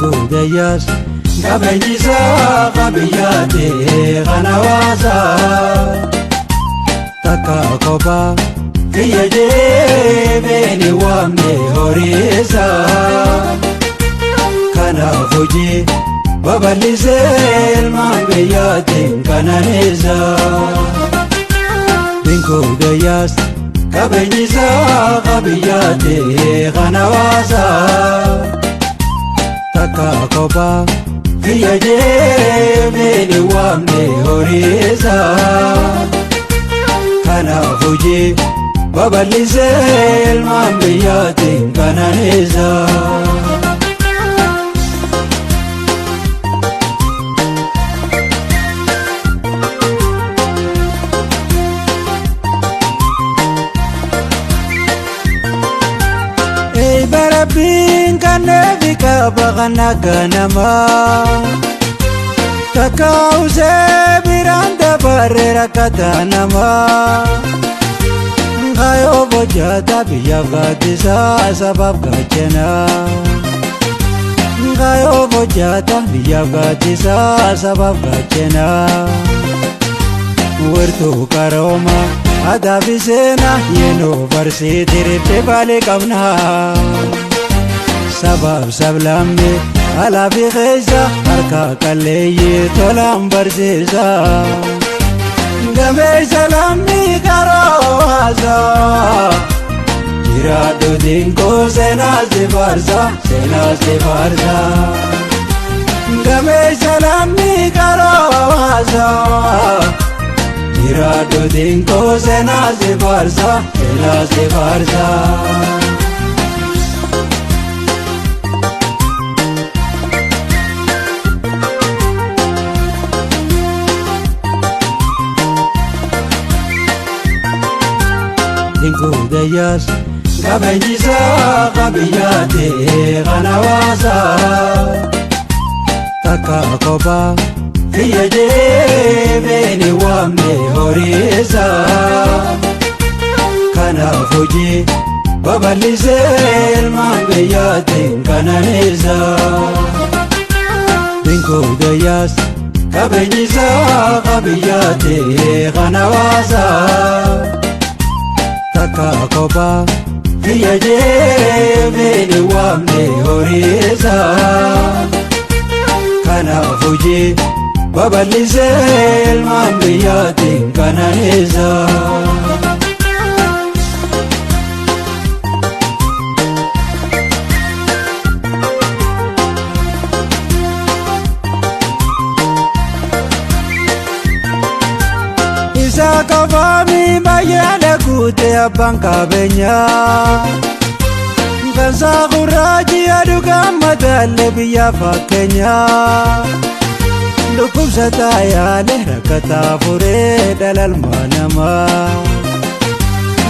Dengudayas Kabejisa kabiyate Kanawasa Taka kopa Kiyaje Beni wamne horisa Kana fuji Babalise Ilman biyate Kananisa Dengudayas Kabejisa kabiyate Kanawasa Taka kopa Kiyaje Beni wamne horisa Kana fuji Babalise Ilman biyate Kananisa Barabin kanevi kabagana ganama Takause biranda barera katanama Ngayo bojata biya gatisa sabab gachena Ngayo bojata biya gatisa sabab gachena Wertu karoma Adabisena University rifte bale qabna Sabab sablamme Alafi khaysa Harka kalleeyye tolaan barsiisa Gamee salamni karoasa Jiraadhu dinkoo seenaas difarsa Seenaas difarsa Gamee salamni karoasa Jiraadhu dinkoo seenaas difarsa Seenaas difarsa Dengudayas Kabejisa kabiyate Kanawasa Taka kopa Kiyaje Beni wamne horisa Kana fuji Babalise Ilman biyate Kananisa Dengudayas Kabejisa kabiyate Kanawasa Taka kopa Kiyaje Beni wamne horisa Kana fuji Babalise Ilman biyate Kananisa Isa kafami bayana kute abang kabenya Kansa kuraji aduga madalle biya fakenya Lukub sataya rakata fure dalal manama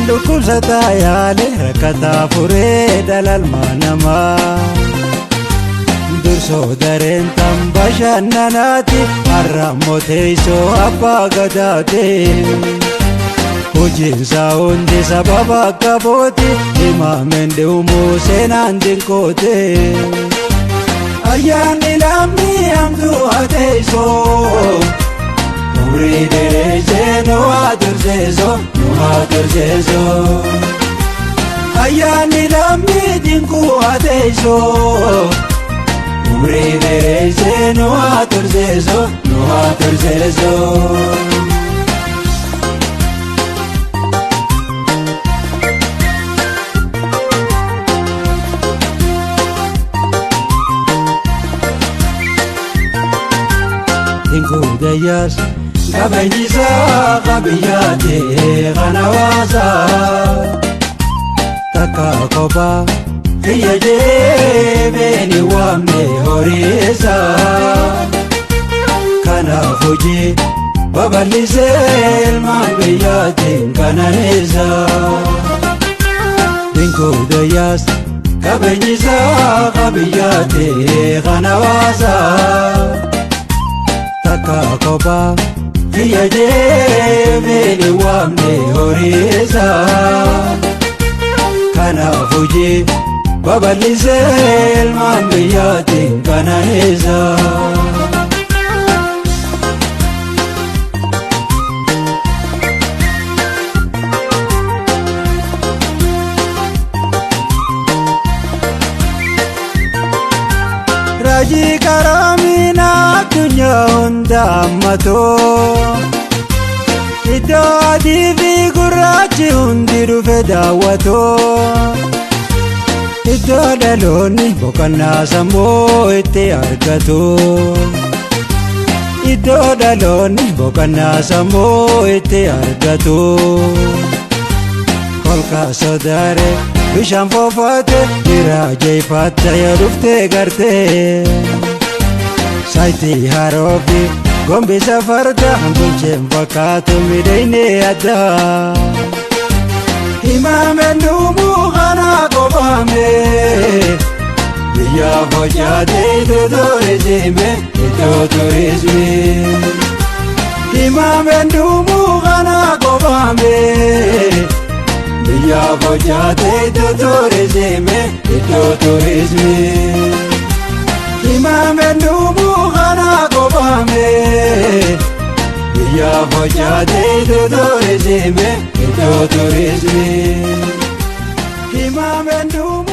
Lukub sataya rakata fure dalal manama Durso daren tambashananati Arramoteiso abba gadate Hojinsa hundi sababa kaboti Imamende umu seenaan dinkote Ayyaanni lammi hamtu hateiso Umrii dereche nu haturseeso Ayyaanni lammi dinku hateiso Umrii dereche nu haturseeso Dengudayas Kabejisa kabiyate Kanawasa Taka kopa Kiyaje Beni wamne horisa Kana fuji Babalise Ilman biyate Kananisa Dengudayas Kabejisa kabiyate Kanawasa Taka kopa Kiyaje Beni wamne horisa Kana fuji babal'isee ilmaan biyyaatiin qananiisa. Raajii qaroominaa addunyaa hunda hammatoo iddoo adii fi gurraachi hundi dhufe daawwatoo iddoo dhaloonni boqonnaa sammuu itti argatu iddoo dhaloonni boqonnaa sammuu itti argatu kolka sodaare bishaan foofaate diraajeeffatta yoo dhuftee gartee saayitii haroofi gombisa farda bulcheen fakkaatu miidhaynee addaa himameen dhumuu kanaa qofaame biyya hojjaate iddoo turizimii iddoo turizimii himameen dhumuu kanaa qofaame biyya hojjaate iddoo turizimii iddoo turizimii himameen dhumuu kanaa qofaame biyya hojjaate iddoo turizimii iddoo turizimii himameen dhumuu